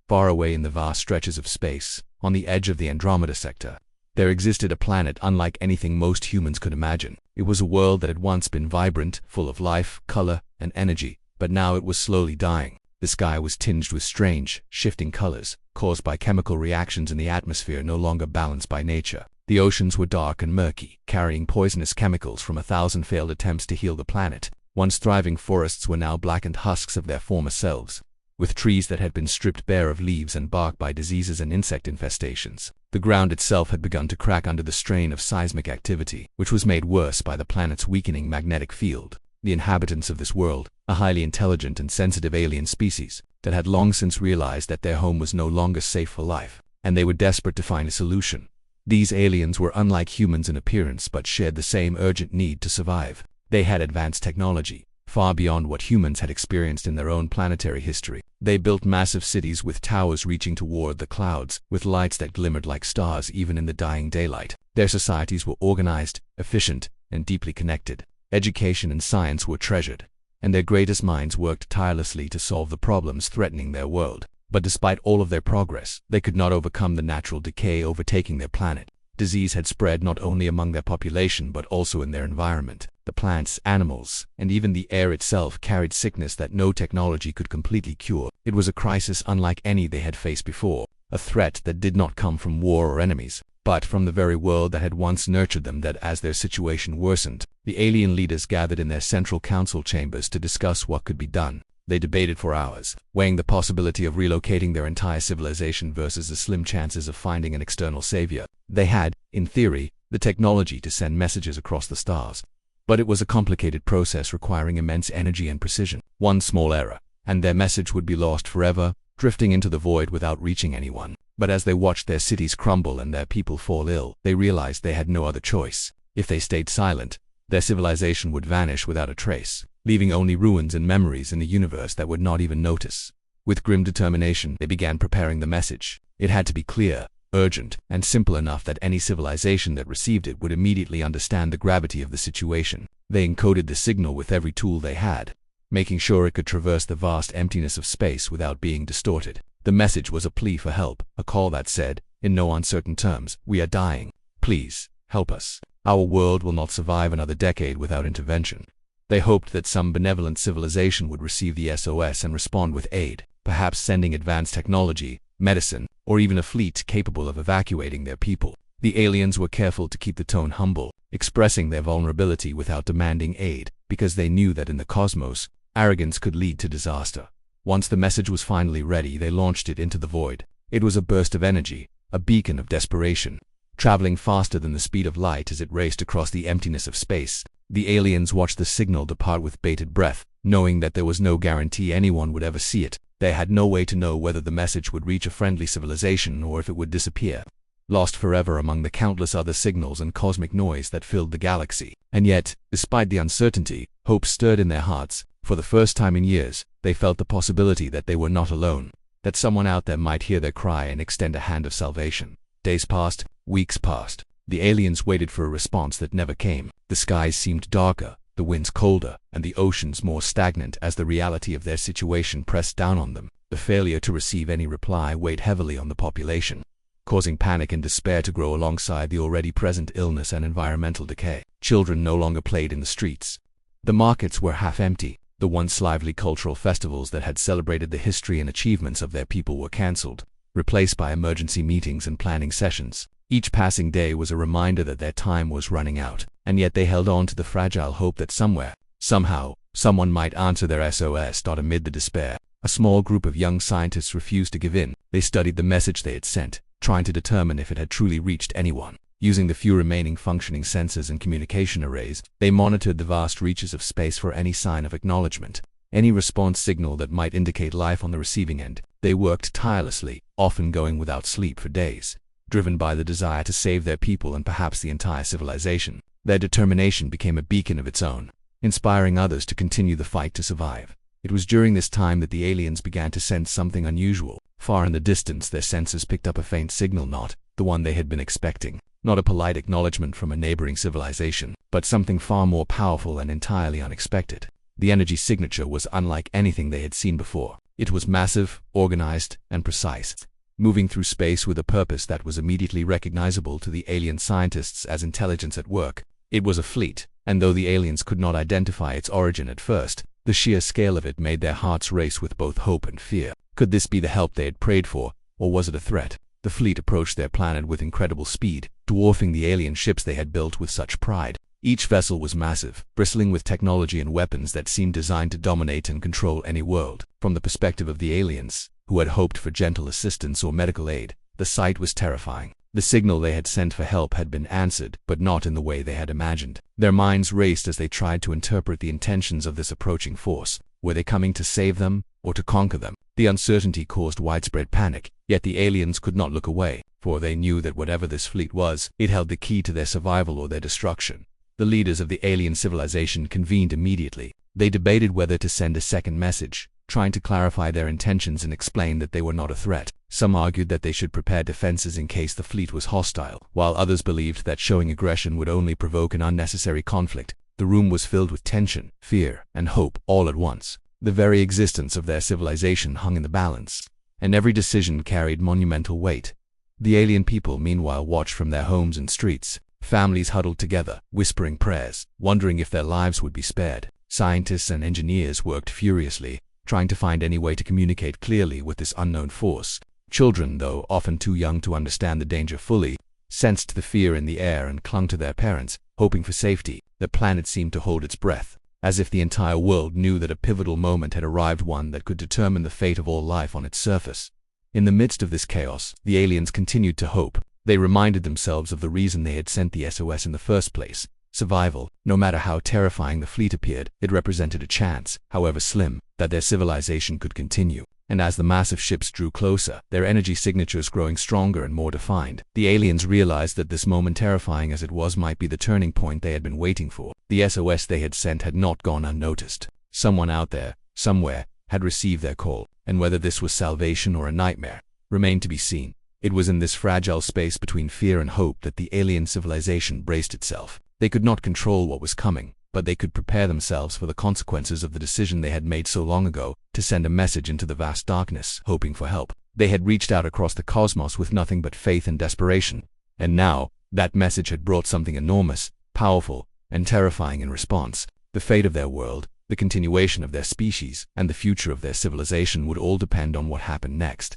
Far away in the vast stretches of space, on the edge of the Andromeda sector, there existed a planet unlike anything most humans could imagine. It was a world that had once been vibrant, full of life, color, and energy, but now it was slowly dying. The sky was tinged with strange, shifting colors, caused by chemical reactions in the atmosphere no longer balanced by nature. The oceans were dark and murky, carrying poisonous chemicals from 1,000 failed attempts to heal the planet. Once thriving forests were now blackened husks of their former selves, with trees that had been stripped bare of leaves and bark by diseases and insect infestations. The ground itself had begun to crack under the strain of seismic activity, which was made worse by the planet's weakening magnetic field. The inhabitants of this world, a highly intelligent and sensitive alien species, that had long since realized that their home was no longer safe for life, and they were desperate to find a solution. These aliens were unlike humans in appearance but shared the same urgent need to survive. They had advanced technology, far beyond what humans had experienced in their own planetary history. They built massive cities with towers reaching toward the clouds, with lights that glimmered like stars even in the dying daylight. Their societies were organized, efficient, and deeply connected. Education and science were treasured, and their greatest minds worked tirelessly to solve the problems threatening their world. But despite all of their progress, they could not overcome the natural decay overtaking their planet. Disease had spread not only among their population but also in their environment. The plants, animals, and even the air itself carried sickness that no technology could completely cure. It was a crisis unlike any they had faced before, a threat that did not come from war or enemies, but from the very world that had once nurtured them. That as their situation worsened, the alien leaders gathered in their central council chambers to discuss what could be done. They debated for hours, weighing the possibility of relocating their entire civilization versus the slim chances of finding an external savior. They had, in theory, the technology to send messages across the stars, but it was a complicated process requiring immense energy and precision. One small error, and their message would be lost forever, drifting into the void without reaching anyone. But as they watched their cities crumble and their people fall ill, they realized they had no other choice. If they stayed silent, their civilization would vanish without a trace, leaving only ruins and memories in the universe that would not even notice. With grim determination, they began preparing the message. It had to be clear, urgent, and simple enough that any civilization that received it would immediately understand the gravity of the situation. They encoded the signal with every tool they had, making sure it could traverse the vast emptiness of space without being distorted. The message was a plea for help, a call that said, in no uncertain terms, "We are dying. Please, help us. Our world will not survive another decade without intervention." They hoped that some benevolent civilization would receive the SOS and respond with aid, perhaps sending advanced technology, medicine, or even a fleet capable of evacuating their people. The aliens were careful to keep the tone humble, expressing their vulnerability without demanding aid, because they knew that in the cosmos, arrogance could lead to disaster. Once the message was finally ready, they launched it into the void. It was a burst of energy, a beacon of desperation, traveling faster than the speed of light as it raced across the emptiness of space. The aliens watched the signal depart with bated breath, knowing that there was no guarantee anyone would ever see it. They had no way to know whether the message would reach a friendly civilization or if it would disappear, lost forever among the countless other signals and cosmic noise that filled the galaxy. And yet, despite the uncertainty, hope stirred in their hearts. For the first time in years, they felt the possibility that they were not alone, that someone out there might hear their cry and extend a hand of salvation. Days passed, weeks passed. The aliens waited for a response that never came. The skies seemed darker, the winds colder, and the oceans more stagnant as the reality of their situation pressed down on them. The failure to receive any reply weighed heavily on the population, causing panic and despair to grow alongside the already present illness and environmental decay. Children no longer played in the streets. The markets were half empty. The once lively cultural festivals that had celebrated the history and achievements of their people were cancelled, replaced by emergency meetings and planning sessions. Each passing day was a reminder that their time was running out, and yet they held on to the fragile hope that somewhere, somehow, someone might answer their SOS. Amid the despair, a small group of young scientists refused to give in. They studied the message they had sent, trying to determine if it had truly reached anyone. Using the few remaining functioning sensors and communication arrays, they monitored the vast reaches of space for any sign of acknowledgement, any response signal that might indicate life on the receiving end. They worked tirelessly, often going without sleep for days, driven by the desire to save their people and perhaps the entire civilization. Their determination became a beacon of its own, inspiring others to continue the fight to survive. It was during this time that the aliens began to sense something unusual. Far in the distance, their sensors picked up a faint signal, not the one they had been expecting, not a polite acknowledgement from a neighboring civilization, but something far more powerful and entirely unexpected. The energy signature was unlike anything they had seen before. It was massive, organized, and precise, moving through space with a purpose that was immediately recognizable to the alien scientists as intelligence at work. It was a fleet, and though the aliens could not identify its origin at first, the sheer scale of it made their hearts race with both hope and fear. Could this be the help they had prayed for, or was it a threat? The fleet approached their planet with incredible speed, dwarfing the alien ships they had built with such pride. Each vessel was massive, bristling with technology and weapons that seemed designed to dominate and control any world. From the perspective of the aliens, who had hoped for gentle assistance or medical aid, the sight was terrifying. The signal they had sent for help had been answered, but not in the way they had imagined. Their minds raced as they tried to interpret the intentions of this approaching force. Were they coming to save them, or to conquer them? The uncertainty caused widespread panic, yet the aliens could not look away, for they knew that whatever this fleet was, it held the key to their survival or their destruction. The leaders of the alien civilization convened immediately. They debated whether to send a second message, trying to clarify their intentions and explain that they were not a threat. Some argued that they should prepare defenses in case the fleet was hostile, while others believed that showing aggression would only provoke an unnecessary conflict. The room was filled with tension, fear, and hope all at once. The very existence of their civilization hung in the balance, and every decision carried monumental weight. The alien people meanwhile watched from their homes and streets. Families huddled together, whispering prayers, wondering if their lives would be spared. Scientists and engineers worked furiously, trying to find any way to communicate clearly with this unknown force. Children, though often too young to understand the danger fully, sensed the fear in the air and clung to their parents, hoping for safety. The planet seemed to hold its breath, as if the entire world knew that a pivotal moment had arrived, one that could determine the fate of all life on its surface. In the midst of this chaos, the aliens continued to hope. They reminded themselves of the reason they had sent the SOS in the first place: survival. No matter how terrifying the fleet appeared, it represented a chance, however slim, that their civilization could continue. And as the massive ships drew closer, their energy signatures growing stronger and more defined, the aliens realized that this moment, terrifying as it was, might be the turning point they had been waiting for. The SOS they had sent had not gone unnoticed. Someone out there, somewhere, had received their call, and whether this was salvation or a nightmare remained to be seen. It was in this fragile space between fear and hope that the alien civilization braced itself. They could not control what was coming, but they could prepare themselves for the consequences of the decision they had made so long ago, to send a message into the vast darkness, hoping for help. They had reached out across the cosmos with nothing but faith and desperation, and now, that message had brought something enormous, powerful, and terrifying in response. The fate of their world, the continuation of their species, and the future of their civilization would all depend on what happened next.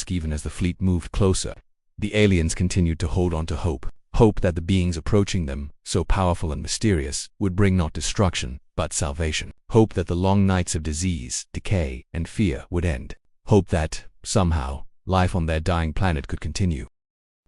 Even as the fleet moved closer, the aliens continued to hold on to hope. Hope that the beings approaching them, so powerful and mysterious, would bring not destruction, but salvation. Hope that the long nights of disease, decay, and fear would end. Hope that, somehow, life on their dying planet could continue.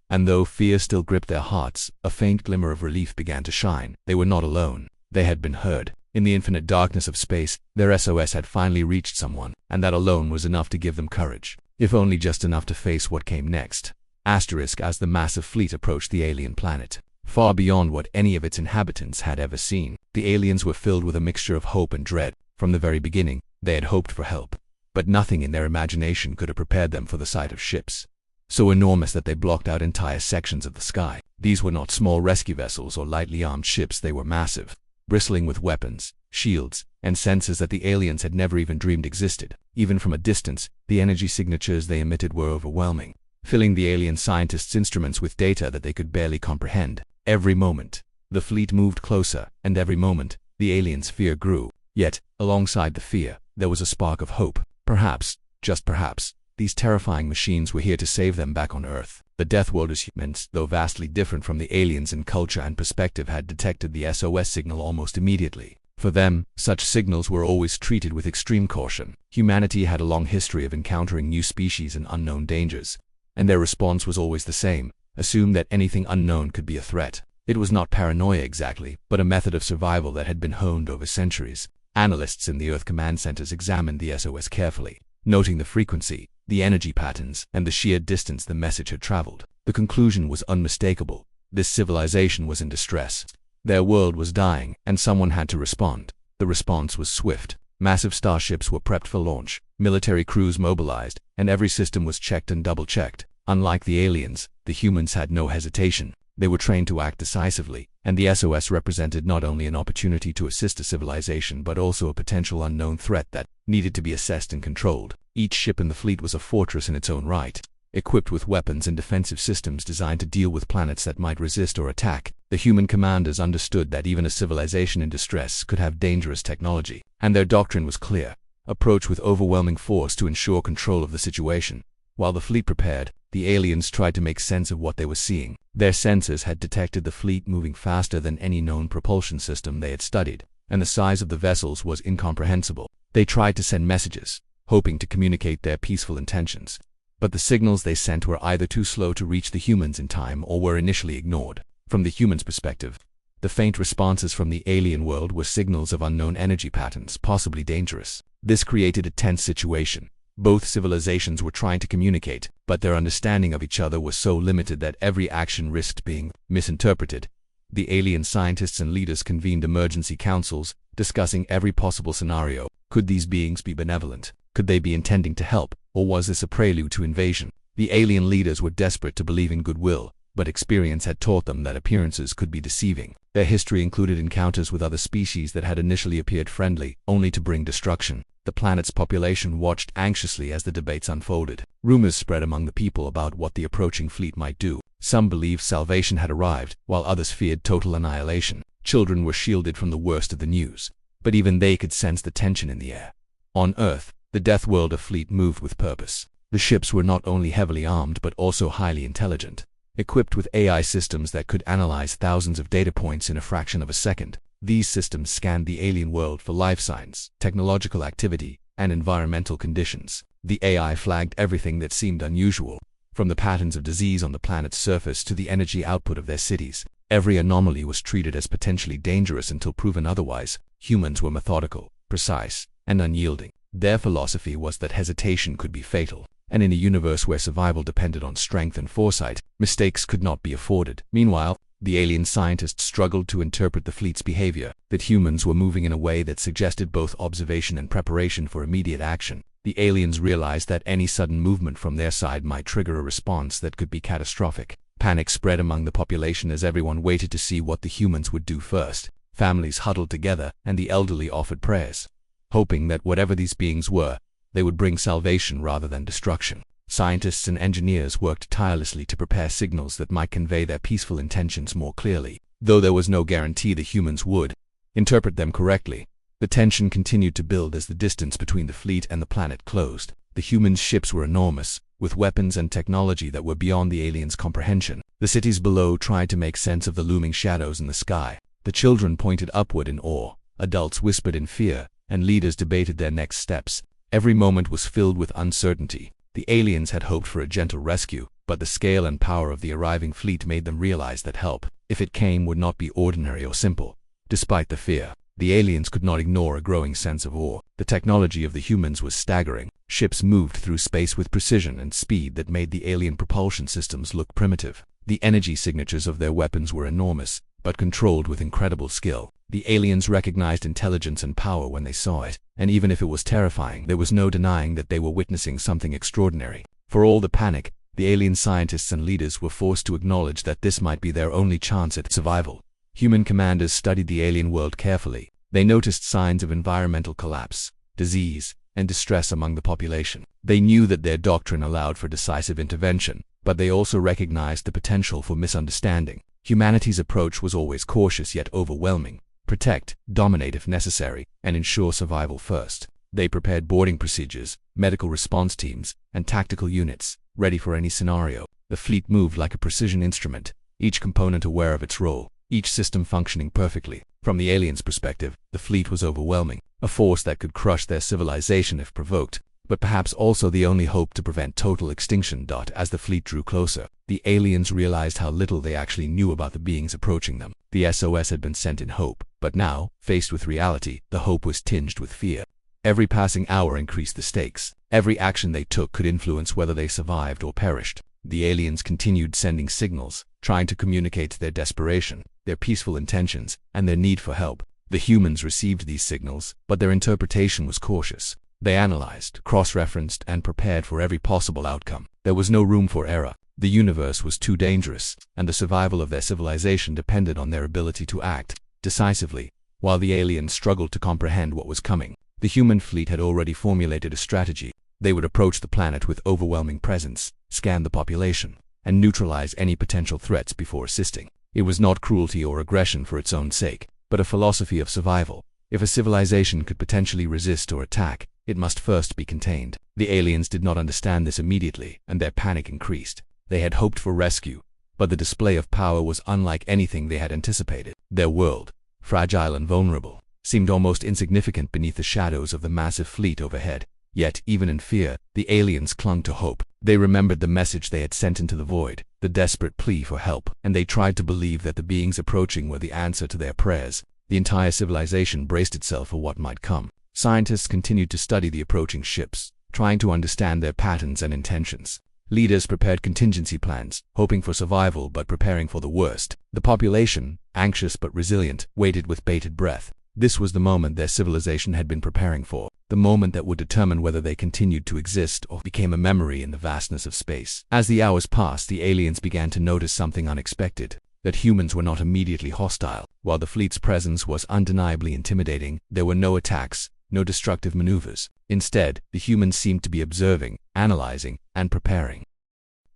And though fear still gripped their hearts, a faint glimmer of relief began to shine. They were not alone. They had been heard. In the infinite darkness of space, their SOS had finally reached someone, and that alone was enough to give them courage, if only just enough to face what came next. As the massive fleet approached the alien planet, far beyond what any of its inhabitants had ever seen, the aliens were filled with a mixture of hope and dread. From the very beginning, they had hoped for help, but nothing in their imagination could have prepared them for the sight of ships so enormous that they blocked out entire sections of the sky. These were not small rescue vessels or lightly armed ships. They were massive, bristling with weapons, shields, and sensors that the aliens had never even dreamed existed. Even from a distance, the energy signatures they emitted were overwhelming, filling the alien scientists' instruments with data that they could barely comprehend. Every moment, the fleet moved closer, and every moment, the aliens' fear grew. Yet, alongside the fear, there was a spark of hope. Perhaps, just perhaps, these terrifying machines were here to save them back on Earth. The Deathworlders, humans, though vastly different from the aliens in culture and perspective, had detected the SOS signal almost immediately. For them, such signals were always treated with extreme caution. Humanity had a long history of encountering new species and unknown dangers, and their response was always the same: assume that anything unknown could be a threat. It was not paranoia exactly, but a method of survival that had been honed over centuries. Analysts in the Earth command centers examined the SOS carefully, noting the frequency, the energy patterns, and the sheer distance the message had traveled. The conclusion was unmistakable: this civilization was in distress. Their world was dying, and someone had to respond. The response was swift. Massive starships were prepped for launch, military crews mobilized, and every system was checked and double-checked. Unlike the aliens, the humans had no hesitation. They were trained to act decisively, and the SOS represented not only an opportunity to assist a civilization but also a potential unknown threat that needed to be assessed and controlled. Each ship in the fleet was a fortress in its own right, equipped with weapons and defensive systems designed to deal with planets that might resist or attack. The human commanders understood that even a civilization in distress could have dangerous technology, and their doctrine was clear: approach with overwhelming force to ensure control of the situation. While the fleet prepared, the aliens tried to make sense of what they were seeing. Their sensors had detected the fleet moving faster than any known propulsion system they had studied, and the size of the vessels was incomprehensible. They tried to send messages, hoping to communicate their peaceful intentions, but the signals they sent were either too slow to reach the humans in time or were initially ignored. From the humans' perspective, the faint responses from the alien world were signals of unknown energy patterns, possibly dangerous. This created a tense situation. Both civilizations were trying to communicate, but their understanding of each other was so limited that every action risked being misinterpreted. The alien scientists and leaders convened emergency councils, discussing every possible scenario. Could these beings be benevolent? Could they be intending to help? Or was this a prelude to invasion? The alien leaders were desperate to believe in goodwill, but experience had taught them that appearances could be deceiving. Their history included encounters with other species that had initially appeared friendly, only to bring destruction. The planet's population watched anxiously as the debates unfolded. Rumors spread among the people about what the approaching fleet might do. Some believed salvation had arrived, while others feared total annihilation. Children were shielded from the worst of the news, but even they could sense the tension in the air. On Earth, the Deathworlder fleet moved with purpose. The ships were not only heavily armed but also highly intelligent, equipped with AI systems that could analyze thousands of data points in a fraction of a second. These systems scanned the alien world for life signs, technological activity, and environmental conditions. The AI flagged everything that seemed unusual, from the patterns of disease on the planet's surface to the energy output of their cities. Every anomaly was treated as potentially dangerous until proven otherwise. Humans were methodical, precise, and unyielding. Their philosophy was that hesitation could be fatal, and in a universe where survival depended on strength and foresight, mistakes could not be afforded. Meanwhile, the alien scientists struggled to interpret the fleet's behavior. That humans were moving in a way that suggested both observation and preparation for immediate action. The aliens realized that any sudden movement from their side might trigger a response that could be catastrophic. Panic spread among the population as everyone waited to see what the humans would do first. Families huddled together, and the elderly offered prayers, hoping that whatever these beings were, they would bring salvation rather than destruction. Scientists and engineers worked tirelessly to prepare signals that might convey their peaceful intentions more clearly, though there was no guarantee the humans would interpret them correctly. The tension continued to build as the distance between the fleet and the planet closed. The humans' ships were enormous, with weapons and technology that were beyond the aliens' comprehension. The cities below tried to make sense of the looming shadows in the sky. The children pointed upward in awe, adults whispered in fear, and leaders debated their next steps. Every moment was filled with uncertainty. The aliens had hoped for a gentle rescue, but the scale and power of the arriving fleet made them realize that help, if it came, would not be ordinary or simple. Despite the fear, the aliens could not ignore a growing sense of awe. The technology of the humans was staggering. Ships moved through space with precision and speed that made the alien propulsion systems look primitive. The energy signatures of their weapons were enormous, but controlled with incredible skill. The aliens recognized intelligence and power when they saw it, and even if it was terrifying, there was no denying that they were witnessing something extraordinary. For all the panic, the alien scientists and leaders were forced to acknowledge that this might be their only chance at survival. Human commanders studied the alien world carefully. They noticed signs of environmental collapse, disease, and distress among the population. They knew that their doctrine allowed for decisive intervention, but they also recognized the potential for misunderstanding. Humanity's approach was always cautious yet overwhelming. Protect, dominate if necessary, and ensure survival first. They prepared boarding procedures, medical response teams, and tactical units, ready for any scenario. The fleet moved like a precision instrument, each component aware of its role, each system functioning perfectly. From the aliens' perspective, the fleet was overwhelming, a force that could crush their civilization if provoked, but perhaps also the only hope to prevent total extinction. As the fleet drew closer, the aliens realized how little they actually knew about the beings approaching them. The SOS had been sent in hope, but now, faced with reality, the hope was tinged with fear. Every passing hour increased the stakes. Every action they took could influence whether they survived or perished. The aliens continued sending signals, trying to communicate their desperation, their peaceful intentions, and their need for help. The humans received these signals, but their interpretation was cautious. They analyzed, cross-referenced, and prepared for every possible outcome. There was no room for error. The universe was too dangerous, and the survival of their civilization depended on their ability to act decisively. While the aliens struggled to comprehend what was coming, the human fleet had already formulated a strategy. They would approach the planet with overwhelming presence, scan the population, and neutralize any potential threats before assisting. It was not cruelty or aggression for its own sake, but a philosophy of survival. If a civilization could potentially resist or attack, it must first be contained. The aliens did not understand this immediately, and their panic increased. They had hoped for rescue, but the display of power was unlike anything they had anticipated. Their world, fragile and vulnerable, seemed almost insignificant beneath the shadows of the massive fleet overhead. Yet, even in fear, the aliens clung to hope. They remembered the message they had sent into the void, the desperate plea for help, and they tried to believe that the beings approaching were the answer to their prayers. The entire civilization braced itself for what might come. Scientists continued to study the approaching ships, trying to understand their patterns and intentions. Leaders prepared contingency plans, hoping for survival but preparing for the worst. The population, anxious but resilient, waited with bated breath. This was the moment their civilization had been preparing for, the moment that would determine whether they continued to exist or became a memory in the vastness of space. As the hours passed, the aliens began to notice something unexpected. That humans were not immediately hostile. While the fleet's presence was undeniably intimidating, there were no attacks, no destructive maneuvers. Instead, the humans seemed to be observing, analyzing, and preparing.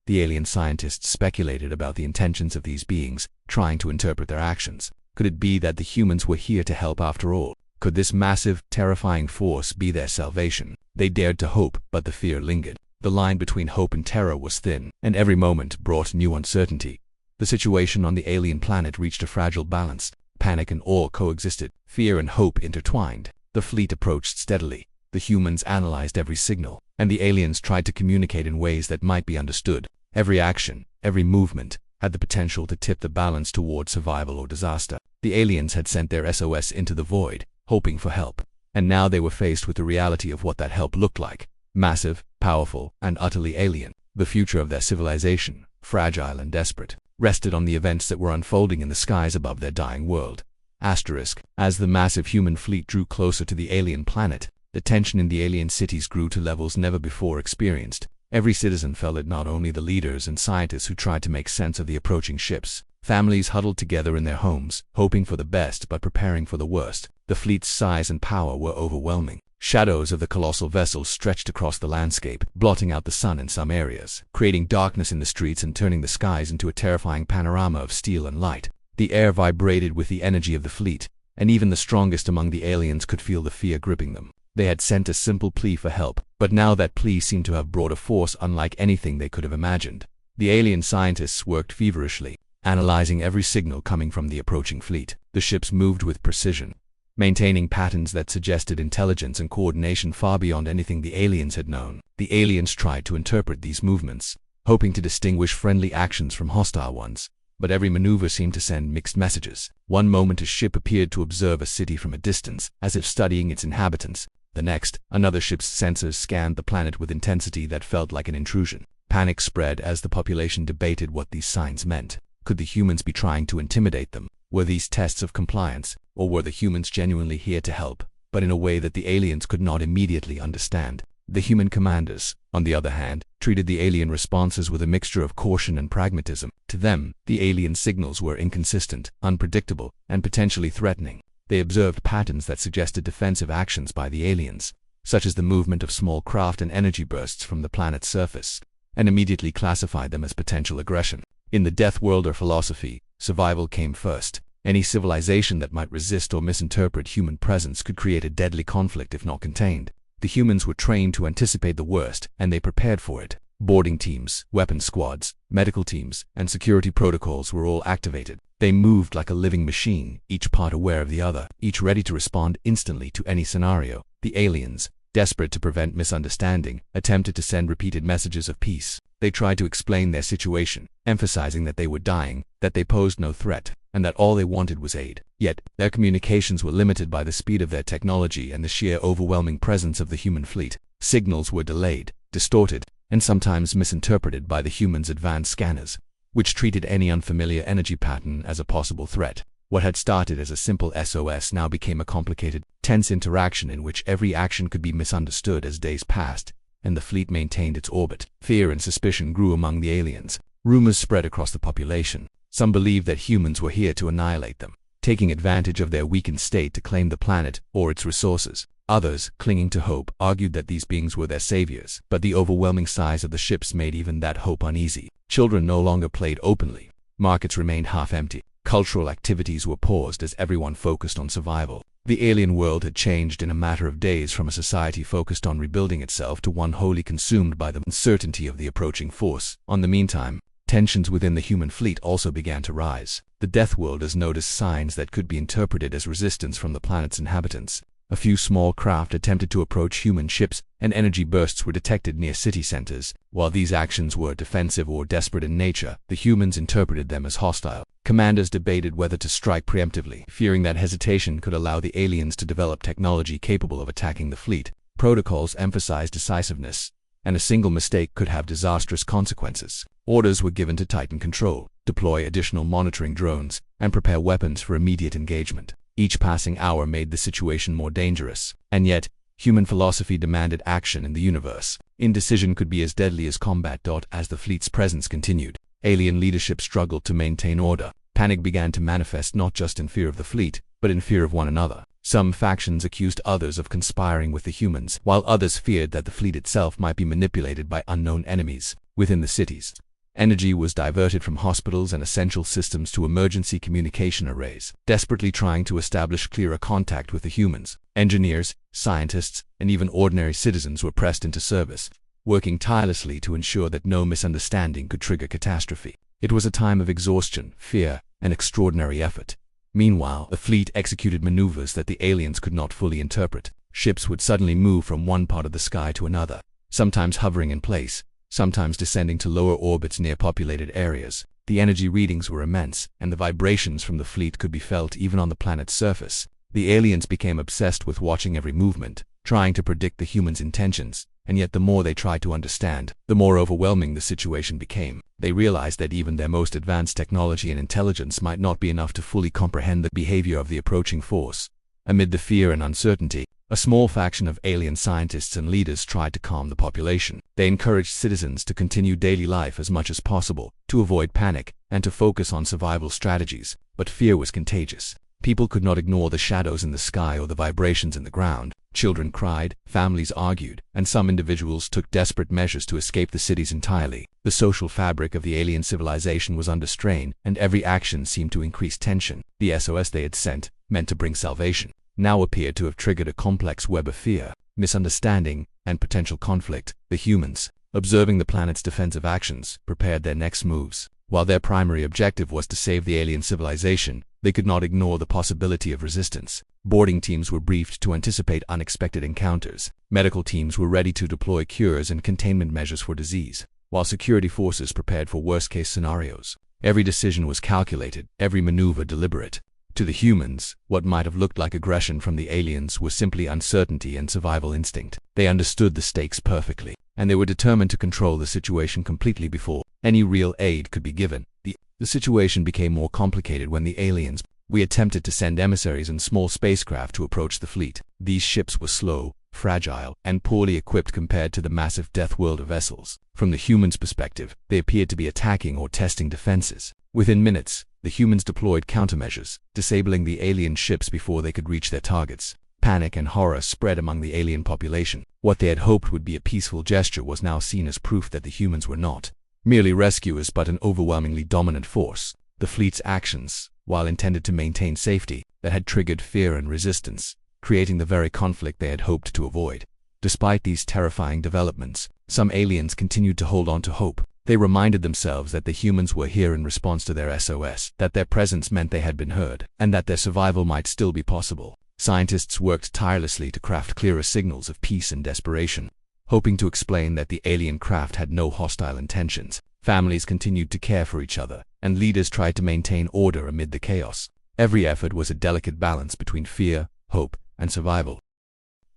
The alien scientists speculated about the intentions of these beings, trying to interpret their actions. Could it be that the humans were here to help after all? Could this massive, terrifying force be their salvation? They dared to hope, but the fear lingered. The line between hope and terror was thin, and every moment brought new uncertainty. The situation on the alien planet reached a fragile balance. Panic and awe coexisted, fear and hope intertwined. The fleet approached steadily. The humans analyzed every signal, and the aliens tried to communicate in ways that might be understood. Every action, every movement, had the potential to tip the balance toward survival or disaster. The aliens had sent their SOS into the void, hoping for help, and now they were faced with the reality of what that help looked like. Massive, powerful, and utterly alien. The future of their civilization, fragile and desperate, rested on the events that were unfolding in the skies above their dying world. Asterisk. As the massive human fleet drew closer to the alien planet, the tension in the alien cities grew to levels never before experienced. Every citizen felt it, not only the leaders and scientists who tried to make sense of the approaching ships. Families huddled together in their homes, hoping for the best but preparing for the worst. The fleet's size and power were overwhelming. Shadows of the colossal vessels stretched across the landscape, blotting out the sun in some areas, creating darkness in the streets and turning the skies into a terrifying panorama of steel and light. The air vibrated with the energy of the fleet, and even the strongest among the aliens could feel the fear gripping them. They had sent a simple plea for help, but now that plea seemed to have brought a force unlike anything they could have imagined. The alien scientists worked feverishly, analyzing every signal coming from the approaching fleet. The ships moved with precision, maintaining patterns that suggested intelligence and coordination far beyond anything the aliens had known. The aliens tried to interpret these movements, hoping to distinguish friendly actions from hostile ones, but every maneuver seemed to send mixed messages. One moment a ship appeared to observe a city from a distance, as if studying its inhabitants. The next, another ship's sensors scanned the planet with intensity that felt like an intrusion. Panic spread as the population debated what these signs meant. Could the humans be trying to intimidate them? Were these tests of compliance, or were the humans genuinely here to help, but in a way that the aliens could not immediately understand? The human commanders, on the other hand, treated the alien responses with a mixture of caution and pragmatism. To them, the alien signals were inconsistent, unpredictable, and potentially threatening. They observed patterns that suggested defensive actions by the aliens, such as the movement of small craft and energy bursts from the planet's surface, and immediately classified them as potential aggression. In the Deathworlder philosophy, survival came first. Any civilization that might resist or misinterpret human presence could create a deadly conflict if not contained. The humans were trained to anticipate the worst, and they prepared for it. Boarding teams, weapon squads, medical teams, and security protocols were all activated. They moved like a living machine, each part aware of the other, each ready to respond instantly to any scenario. The aliens, desperate to prevent misunderstanding, attempted to send repeated messages of peace. They tried to explain their situation, emphasizing that they were dying, that they posed no threat, and that all they wanted was aid. Yet, their communications were limited by the speed of their technology and the sheer overwhelming presence of the human fleet. Signals were delayed, distorted, and sometimes misinterpreted by the humans' advanced scanners, which treated any unfamiliar energy pattern as a possible threat. What had started as a simple SOS now became a complicated, tense interaction in which every action could be misunderstood. As days passed, and the fleet maintained its orbit. Fear and suspicion grew among the aliens. Rumors spread across the population. Some believed that humans were here to annihilate them, taking advantage of their weakened state to claim the planet or its resources. Others, clinging to hope, argued that these beings were their saviors, but the overwhelming size of the ships made even that hope uneasy. Children no longer played openly. Markets remained half empty. Cultural activities were paused as everyone focused on survival. The alien world had changed in a matter of days from a society focused on rebuilding itself to one wholly consumed by the uncertainty of the approaching force. In the meantime, tensions within the human fleet also began to rise. The Deathworlders noticed signs that could be interpreted as resistance from the planet's inhabitants. A few small craft attempted to approach human ships, and energy bursts were detected near city centers. While these actions were defensive or desperate in nature, the humans interpreted them as hostile. Commanders debated whether to strike preemptively, fearing that hesitation could allow the aliens to develop technology capable of attacking the fleet. Protocols emphasized decisiveness, and a single mistake could have disastrous consequences. Orders were given to tighten control, deploy additional monitoring drones, and prepare weapons for immediate engagement. Each passing hour made the situation more dangerous, and yet, human philosophy demanded action in the universe. Indecision could be as deadly as combat. As the fleet's presence continued, alien leadership struggled to maintain order. Panic began to manifest not just in fear of the fleet, but in fear of one another. Some factions accused others of conspiring with the humans, while others feared that the fleet itself might be manipulated by unknown enemies. Within the cities, energy was diverted from hospitals and essential systems to emergency communication arrays, desperately trying to establish clearer contact with the humans. Engineers, scientists, and even ordinary citizens were pressed into service, working tirelessly to ensure that no misunderstanding could trigger catastrophe. It was a time of exhaustion, fear, and extraordinary effort. Meanwhile, the fleet executed maneuvers that the aliens could not fully interpret. Ships would suddenly move from one part of the sky to another, sometimes hovering in place, sometimes descending to lower orbits near populated areas. The energy readings were immense, and the vibrations from the fleet could be felt even on the planet's surface. The aliens became obsessed with watching every movement, trying to predict the humans' intentions, and yet the more they tried to understand, the more overwhelming the situation became. They realized that even their most advanced technology and intelligence might not be enough to fully comprehend the behavior of the approaching force. Amid the fear and uncertainty, a small faction of alien scientists and leaders tried to calm the population. They encouraged citizens to continue daily life as much as possible, to avoid panic, and to focus on survival strategies. But fear was contagious. People could not ignore the shadows in the sky or the vibrations in the ground. Children cried, families argued, and some individuals took desperate measures to escape the cities entirely. The social fabric of the alien civilization was under strain, and every action seemed to increase tension. The SOS they had sent, meant to bring salvation, now appeared to have triggered a complex web of fear, misunderstanding, and potential conflict. The humans, observing the planet's defensive actions, prepared their next moves. While their primary objective was to save the alien civilization, they could not ignore the possibility of resistance. Boarding teams were briefed to anticipate unexpected encounters. Medical teams were ready to deploy cures and containment measures for disease, while security forces prepared for worst-case scenarios. Every decision was calculated, every maneuver deliberate. To the humans, what might have looked like aggression from the aliens was simply uncertainty and survival instinct. They understood the stakes perfectly, and they were determined to control the situation completely before any real aid could be given. The situation became more complicated when the aliens attempted to send emissaries in small spacecraft to approach the fleet. These ships were slow, fragile, and poorly equipped compared to the massive Deathworlder vessels. From the humans' perspective, they appeared to be attacking or testing defenses. Within minutes, the humans deployed countermeasures, disabling the alien ships before they could reach their targets. Panic and horror spread among the alien population. What they had hoped would be a peaceful gesture was now seen as proof that the humans were not merely rescuers but an overwhelmingly dominant force. The fleet's actions, while intended to maintain safety, that had triggered fear and resistance, creating the very conflict they had hoped to avoid. Despite these terrifying developments, some aliens continued to hold on to hope. They reminded themselves that the humans were here in response to their SOS, that their presence meant they had been heard, and that their survival might still be possible. Scientists worked tirelessly to craft clearer signals of peace and desperation, hoping to explain that the alien craft had no hostile intentions. Families continued to care for each other, and leaders tried to maintain order amid the chaos. Every effort was a delicate balance between fear, hope, and survival.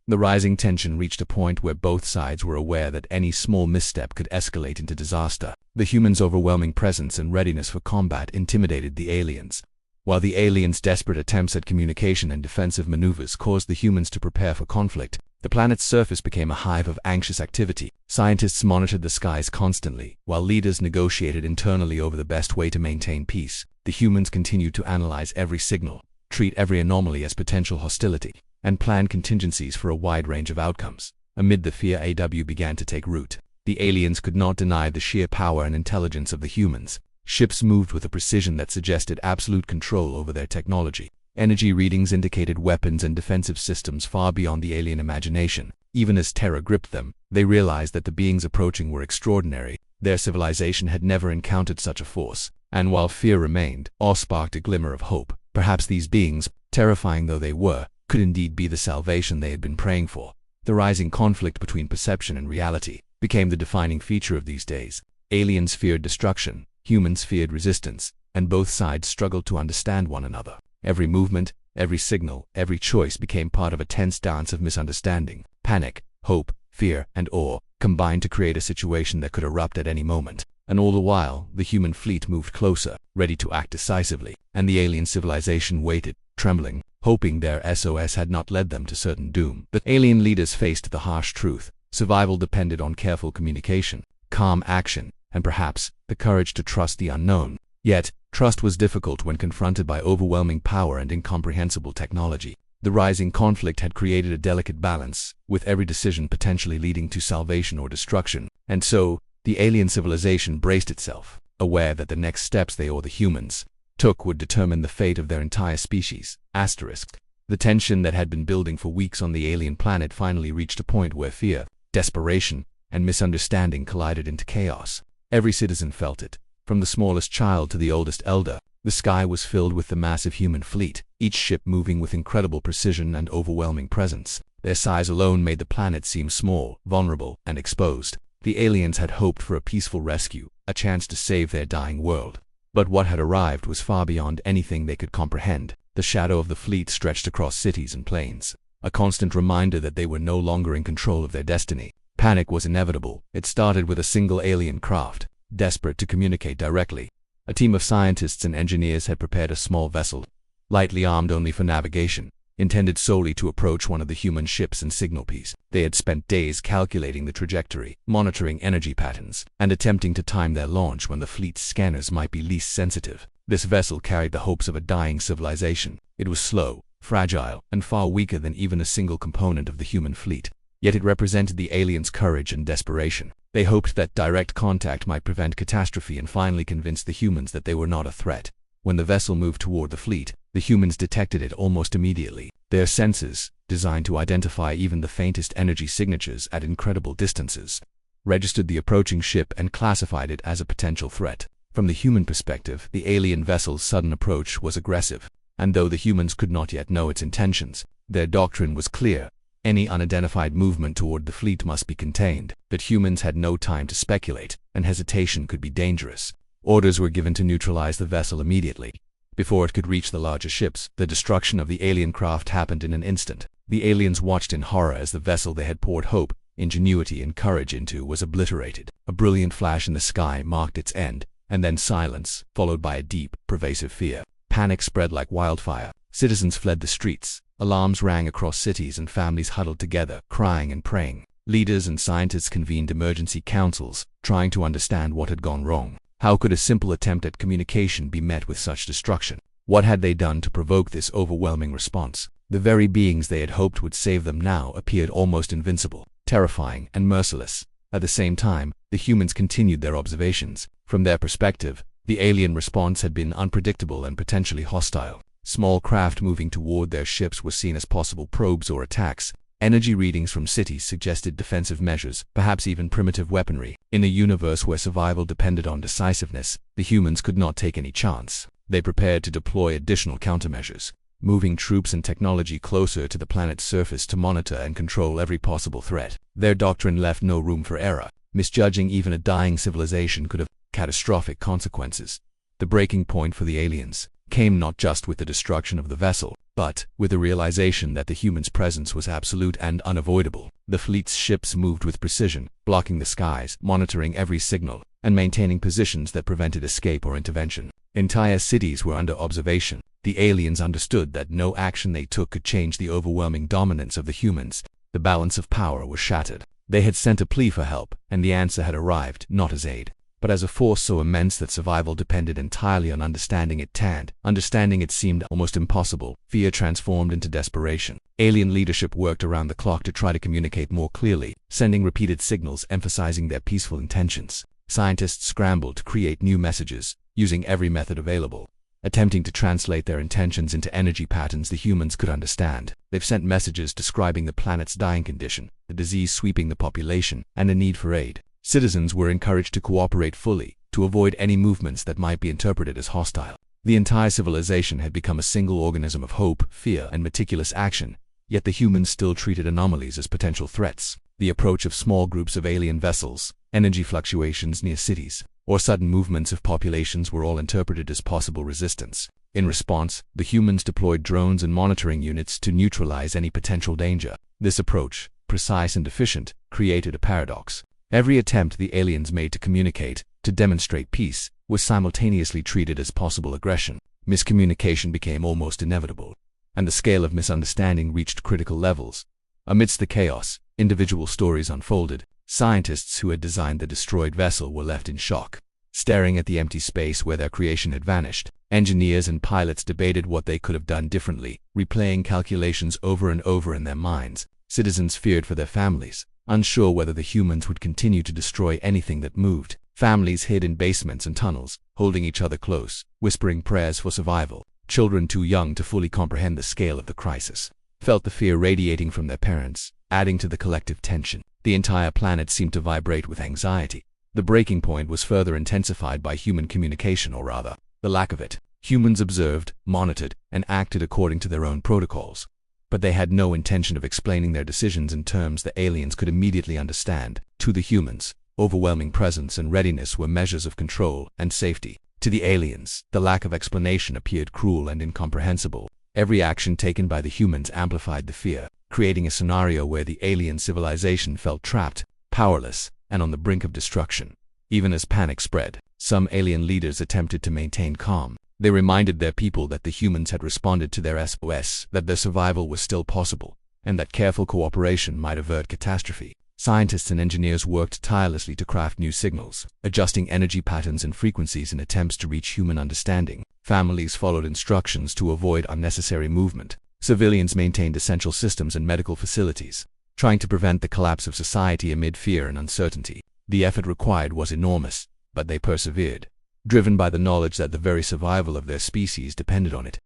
The rising tension reached a point where both sides were aware that any small misstep could escalate into disaster. The humans' overwhelming presence and readiness for combat intimidated the aliens, while the aliens' desperate attempts at communication and defensive maneuvers caused the humans to prepare for conflict. The planet's surface became a hive of anxious activity. Scientists monitored the skies constantly, while leaders negotiated internally over the best way to maintain peace. The humans continued to analyze every signal, treat every anomaly as potential hostility, and plan contingencies for a wide range of outcomes. Amid the fear, AW began to take root. The aliens could not deny the sheer power and intelligence of the humans. Ships moved with a precision that suggested absolute control over their technology. Energy readings indicated weapons and defensive systems far beyond the alien imagination. Even as terror gripped them, they realized that the beings approaching were extraordinary. Their civilization had never encountered such a force, and while fear remained, awe sparked a glimmer of hope. Perhaps these beings, terrifying though they were, could indeed be the salvation they had been praying for. The rising conflict between perception and reality became the defining feature of these days. Aliens feared destruction, humans feared resistance, and both sides struggled to understand one another. Every movement, every signal, every choice became part of a tense dance of misunderstanding. Panic, hope, fear, and awe combined to create a situation that could erupt at any moment. And all the while, the human fleet moved closer, ready to act decisively, and the alien civilization waited, trembling, hoping their SOS had not led them to certain doom. The alien leaders faced the harsh truth. Survival depended on careful communication, calm action, and perhaps the courage to trust the unknown. Yet, trust was difficult when confronted by overwhelming power and incomprehensible technology. The rising conflict had created a delicate balance, with every decision potentially leading to salvation or destruction. And so, the alien civilization braced itself, aware that the next steps they or the humans took would determine the fate of their entire species. Asterisk. The tension that had been building for weeks on the alien planet finally reached a point where fear, desperation, and misunderstanding collided into chaos. Every citizen felt it. From the smallest child to the oldest elder, the sky was filled with the massive human fleet, each ship moving with incredible precision and overwhelming presence. Their size alone made the planet seem small, vulnerable, and exposed. The aliens had hoped for a peaceful rescue, a chance to save their dying world. But what had arrived was far beyond anything they could comprehend. The shadow of the fleet stretched across cities and plains, a constant reminder that they were no longer in control of their destiny. Panic was inevitable. It started with a single alien craft, desperate to communicate directly. A team of scientists and engineers had prepared a small vessel, lightly armed only for navigation, intended solely to approach one of the human ships and signal piece. They had spent days calculating the trajectory, monitoring energy patterns, and attempting to time their launch when the fleet's scanners might be least sensitive. This vessel carried the hopes of a dying civilization. It was slow, fragile, and far weaker than even a single component of the human fleet. Yet it represented the aliens' courage and desperation. They hoped that direct contact might prevent catastrophe and finally convince the humans that they were not a threat. When the vessel moved toward the fleet, the humans detected it almost immediately. Their sensors, designed to identify even the faintest energy signatures at incredible distances, registered the approaching ship and classified it as a potential threat. From the human perspective, the alien vessel's sudden approach was aggressive, and though the humans could not yet know its intentions, their doctrine was clear. Any unidentified movement toward the fleet must be contained. But humans had no time to speculate, and hesitation could be dangerous. Orders were given to neutralize the vessel immediately. Before it could reach the larger ships, the destruction of the alien craft happened in an instant. The aliens watched in horror as the vessel they had poured hope, ingenuity, and courage into was obliterated. A brilliant flash in the sky marked its end, and then silence, followed by a deep, pervasive fear. Panic spread like wildfire. Citizens fled the streets. Alarms rang across cities and families huddled together, crying and praying. Leaders and scientists convened emergency councils, trying to understand what had gone wrong. How could a simple attempt at communication be met with such destruction? What had they done to provoke this overwhelming response? The very beings they had hoped would save them now appeared almost invincible, terrifying, and merciless. At the same time, the humans continued their observations. From their perspective, the alien response had been unpredictable and potentially hostile. Small craft moving toward their ships were seen as possible probes or attacks. Energy readings from cities suggested defensive measures, perhaps even primitive weaponry. In a universe where survival depended on decisiveness, the humans could not take any chance. They prepared to deploy additional countermeasures, moving troops and technology closer to the planet's surface to monitor and control every possible threat. Their doctrine left no room for error. Misjudging even a dying civilization could have catastrophic consequences. The breaking point for the aliens came not just with the destruction of the vessel, but with the realization that the humans' presence was absolute and unavoidable. The fleet's ships moved with precision, blocking the skies, monitoring every signal, and maintaining positions that prevented escape or intervention. Entire cities were under observation. The aliens understood that no action they took could change the overwhelming dominance of the humans. The balance of power was shattered. They had sent a plea for help, and the answer had arrived, not as aid, but as a force so immense that survival depended entirely on understanding it. Understanding it seemed almost impossible. Fear transformed into desperation. Alien leadership worked around the clock to try to communicate more clearly, sending repeated signals emphasizing their peaceful intentions. Scientists scrambled to create new messages, using every method available, attempting to translate their intentions into energy patterns the humans could understand. They've sent messages describing the planet's dying condition, the disease sweeping the population, and a need for aid. Citizens were encouraged to cooperate fully, to avoid any movements that might be interpreted as hostile. The entire civilization had become a single organism of hope, fear, and meticulous action, yet the humans still treated anomalies as potential threats. The approach of small groups of alien vessels, energy fluctuations near cities, or sudden movements of populations were all interpreted as possible resistance. In response, the humans deployed drones and monitoring units to neutralize any potential danger. This approach, precise and efficient, created a paradox. Every attempt the aliens made to communicate, to demonstrate peace, was simultaneously treated as possible aggression. Miscommunication became almost inevitable, and the scale of misunderstanding reached critical levels. Amidst the chaos, individual stories unfolded. Scientists who had designed the destroyed vessel were left in shock, staring at the empty space where their creation had vanished. Engineers and pilots debated what they could have done differently, replaying calculations over and over in their minds. Citizens feared for their families, unsure whether the humans would continue to destroy anything that moved. Families hid in basements and tunnels, holding each other close, whispering prayers for survival. Children too young to fully comprehend the scale of the crisis felt the fear radiating from their parents, adding to the collective tension. The entire planet seemed to vibrate with anxiety. The breaking point was further intensified by human communication, or rather, the lack of it. Humans observed, monitored, and acted according to their own protocols, but they had no intention of explaining their decisions in terms the aliens could immediately understand. To the humans, overwhelming presence and readiness were measures of control and safety. To the aliens, the lack of explanation appeared cruel and incomprehensible. Every action taken by the humans amplified the fear, creating a scenario where the alien civilization felt trapped, powerless, and on the brink of destruction. Even as panic spread, some alien leaders attempted to maintain calm. They reminded their people that the humans had responded to their SOS, that their survival was still possible, and that careful cooperation might avert catastrophe. Scientists and engineers worked tirelessly to craft new signals, adjusting energy patterns and frequencies in attempts to reach human understanding. Families followed instructions to avoid unnecessary movement. Civilians maintained essential systems and medical facilities, trying to prevent the collapse of society amid fear and uncertainty. The effort required was enormous, but they persevered, driven by the knowledge that the very survival of their species depended on it.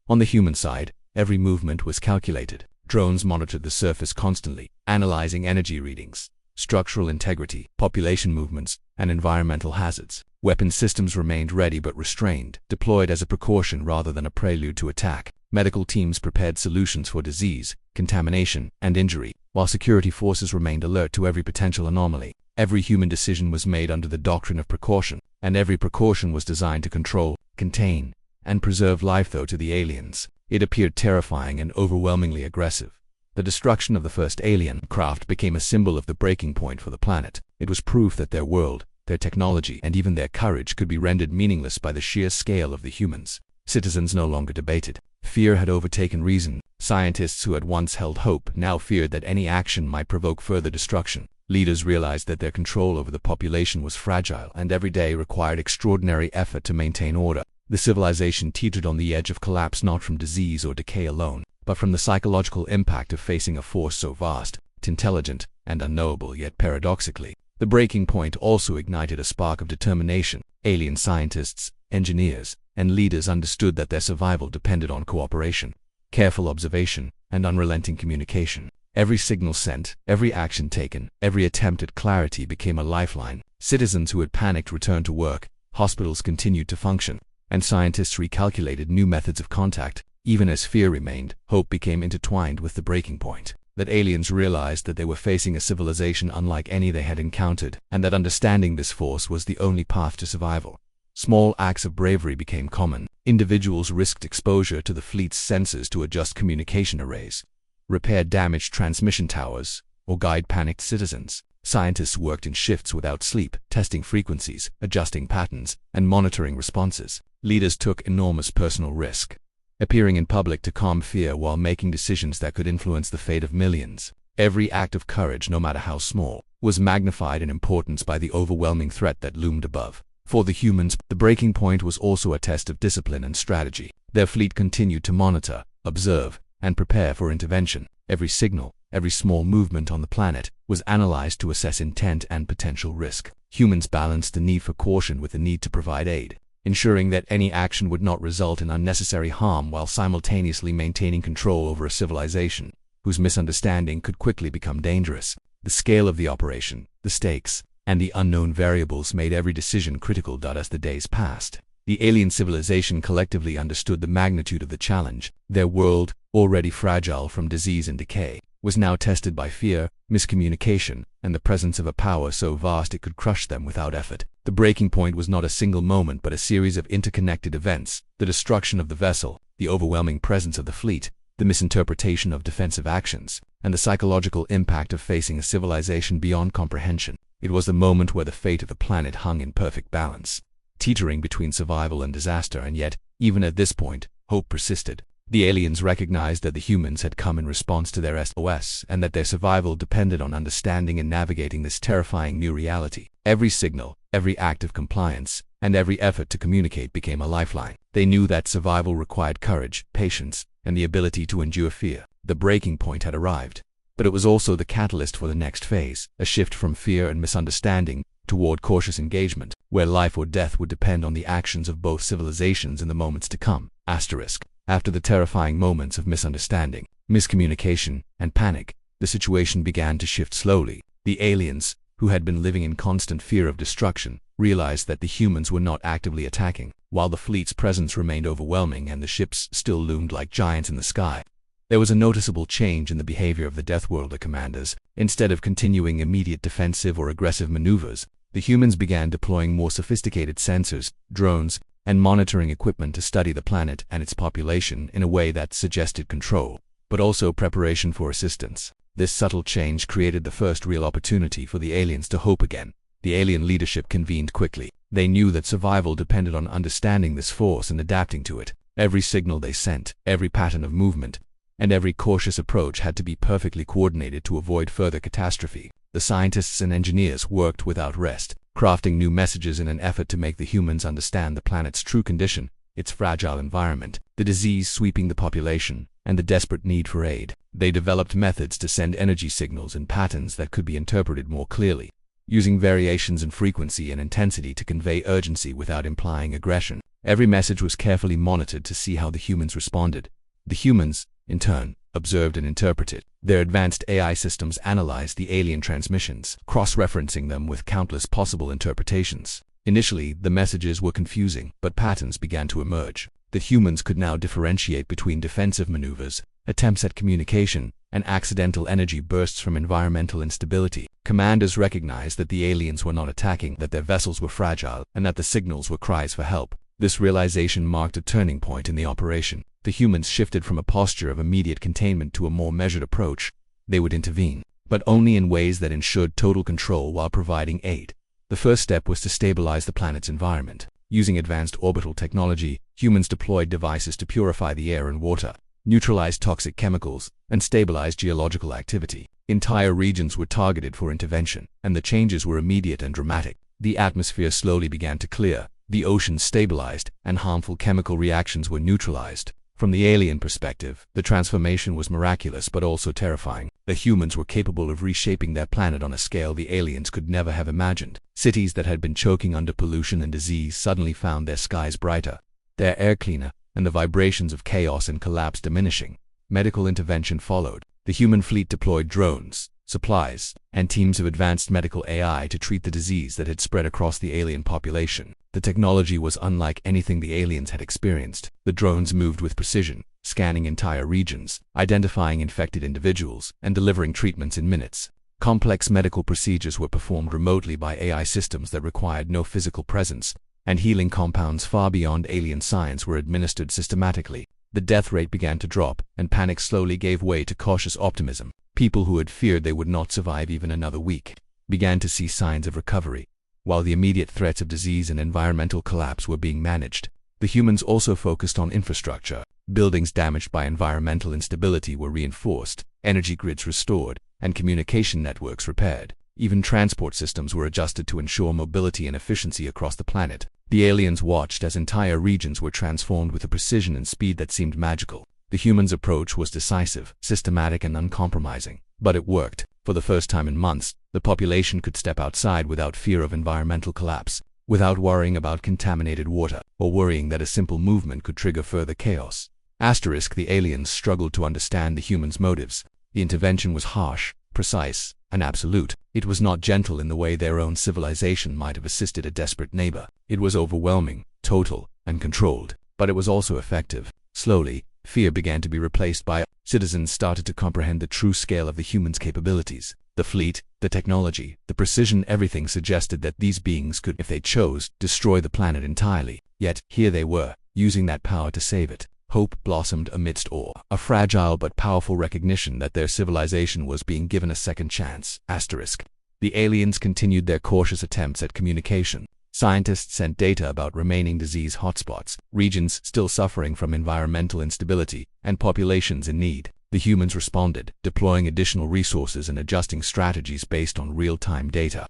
On the human side, every movement was calculated. Drones monitored the surface constantly, analyzing energy readings, structural integrity, population movements, and environmental hazards. Weapon systems remained ready but restrained, deployed as a precaution rather than a prelude to attack. Medical teams prepared solutions for disease, contamination, and injury, while security forces remained alert to every potential anomaly. Every human decision was made under the doctrine of precaution, and every precaution was designed to control, contain, and preserve life. Though to the aliens, it appeared terrifying and overwhelmingly aggressive. The destruction of the first alien craft became a symbol of the breaking point for the planet. It was proof that their world, their technology, and even their courage could be rendered meaningless by the sheer scale of the humans. Citizens no longer debated. Fear had overtaken reason. Scientists who had once held hope now feared that any action might provoke further destruction. Leaders realized that their control over the population was fragile, and every day required extraordinary effort to maintain order. The civilization teetered on the edge of collapse, not from disease or decay alone, but from the psychological impact of facing a force so vast, intelligent, and unknowable. Yet paradoxically, the breaking point also ignited a spark of determination. Alien scientists, engineers, and leaders understood that their survival depended on cooperation, careful observation, and unrelenting communication. Every signal sent, every action taken, every attempt at clarity became a lifeline. Citizens who had panicked returned to work, hospitals continued to function, and scientists recalculated new methods of contact. Even as fear remained, hope became intertwined with the breaking point. That aliens realized that they were facing a civilization unlike any they had encountered, and that understanding this force was the only path to survival. Small acts of bravery became common. Individuals risked exposure to the fleet's sensors to adjust communication arrays, repair damaged transmission towers, or guide panicked citizens. Scientists worked in shifts without sleep, testing frequencies, adjusting patterns, and monitoring responses. Leaders took enormous personal risk, appearing in public to calm fear while making decisions that could influence the fate of millions. Every act of courage, no matter how small, was magnified in importance by the overwhelming threat that loomed above. For the humans, the breaking point was also a test of discipline and strategy. Their fleet continued to monitor, observe, and prepare for intervention. Every signal, every small movement on the planet, was analyzed to assess intent and potential risk. Humans balanced the need for caution with the need to provide aid, ensuring that any action would not result in unnecessary harm while simultaneously maintaining control over a civilization whose misunderstanding could quickly become dangerous. The scale of the operation, the stakes, and the unknown variables made every decision critical. As the days passed, the alien civilization collectively understood the magnitude of the challenge. Their world, already fragile from disease and decay, was now tested by fear, miscommunication, and the presence of a power so vast it could crush them without effort. The breaking point was not a single moment but a series of interconnected events: the destruction of the vessel, the overwhelming presence of the fleet, the misinterpretation of defensive actions, and the psychological impact of facing a civilization beyond comprehension. It was the moment where the fate of the planet hung in perfect balance, teetering between survival and disaster, and yet, even at this point, hope persisted. The aliens recognized that the humans had come in response to their SOS, and that their survival depended on understanding and navigating this terrifying new reality. Every signal, every act of compliance, and every effort to communicate became a lifeline. They knew that survival required courage, patience, and the ability to endure fear. The breaking point had arrived, but it was also the catalyst for the next phase, a shift from fear and misunderstanding toward cautious engagement, where life or death would depend on the actions of both civilizations in the moments to come. After the terrifying moments of misunderstanding, miscommunication, and panic, the situation began to shift slowly. The aliens, who had been living in constant fear of destruction, realized that the humans were not actively attacking, while the fleet's presence remained overwhelming and the ships still loomed like giants in the sky. There was a noticeable change in the behavior of the Deathworlder commanders. Instead of continuing immediate defensive or aggressive maneuvers, the humans began deploying more sophisticated sensors, drones, and monitoring equipment to study the planet and its population in a way that suggested control, but also preparation for assistance. This subtle change created the first real opportunity for the aliens to hope again. The alien leadership convened quickly. They knew that survival depended on understanding this force and adapting to it. Every signal they sent, every pattern of movement, and every cautious approach had to be perfectly coordinated to avoid further catastrophe. The scientists and engineers worked without rest, crafting new messages in an effort to make the humans understand the planet's true condition, its fragile environment, the disease sweeping the population, and the desperate need for aid. They developed methods to send energy signals in patterns that could be interpreted more clearly, using variations in frequency and intensity to convey urgency without implying aggression. Every message was carefully monitored to see how the humans responded. The humans, in turn, observed and interpreted. Their advanced AI systems analyzed the alien transmissions, cross-referencing them with countless possible interpretations. Initially, the messages were confusing, but patterns began to emerge. The humans could now differentiate between defensive maneuvers, attempts at communication, and accidental energy bursts from environmental instability. Commanders recognized that the aliens were not attacking, that their vessels were fragile, and that the signals were cries for help. This realization marked a turning point in the operation. The humans shifted from a posture of immediate containment to a more measured approach. They would intervene, but only in ways that ensured total control while providing aid. The first step was to stabilize the planet's environment. Using advanced orbital technology, humans deployed devices to purify the air and water, neutralize toxic chemicals, and stabilize geological activity. Entire regions were targeted for intervention, and the changes were immediate and dramatic. The atmosphere slowly began to clear, the oceans stabilized, and harmful chemical reactions were neutralized. From the alien perspective, the transformation was miraculous but also terrifying. The humans were capable of reshaping their planet on a scale the aliens could never have imagined. Cities that had been choking under pollution and disease suddenly found their skies brighter, their air cleaner, and the vibrations of chaos and collapse diminishing. Medical intervention followed. The human fleet deployed drones, supplies, and teams of advanced medical AI to treat the disease that had spread across the alien population. The technology was unlike anything the aliens had experienced. The drones moved with precision, scanning entire regions, identifying infected individuals, and delivering treatments in minutes. Complex medical procedures were performed remotely by AI systems that required no physical presence, and healing compounds far beyond alien science were administered systematically. The death rate began to drop, and panic slowly gave way to cautious optimism. People who had feared they would not survive even another week began to see signs of recovery. While the immediate threats of disease and environmental collapse were being managed, the humans also focused on infrastructure. Buildings damaged by environmental instability were reinforced, energy grids restored, and communication networks repaired. Even transport systems were adjusted to ensure mobility and efficiency across the planet. The aliens watched as entire regions were transformed with a precision and speed that seemed magical. The humans' approach was decisive, systematic, and uncompromising. But it worked. For the first time in months, the population could step outside without fear of environmental collapse, without worrying about contaminated water, or worrying that a simple movement could trigger further chaos. The aliens struggled to understand the humans' motives. The intervention was harsh, precise, and absolute. It was not gentle in the way their own civilization might have assisted a desperate neighbor. It was overwhelming, total, and controlled. But it was also effective. Slowly, fear began to be replaced by citizens started to comprehend the true scale of the humans' capabilities. The fleet, the technology, the precision, everything suggested that these beings could, if they chose, destroy the planet entirely. Yet, here they were, using that power to save it. Hope blossomed amidst awe, a fragile but powerful recognition that their civilization was being given a second chance. The aliens continued their cautious attempts at communication. Scientists sent data about remaining disease hotspots, regions still suffering from environmental instability, and populations in need. The humans responded, deploying additional resources and adjusting strategies based on real-time data.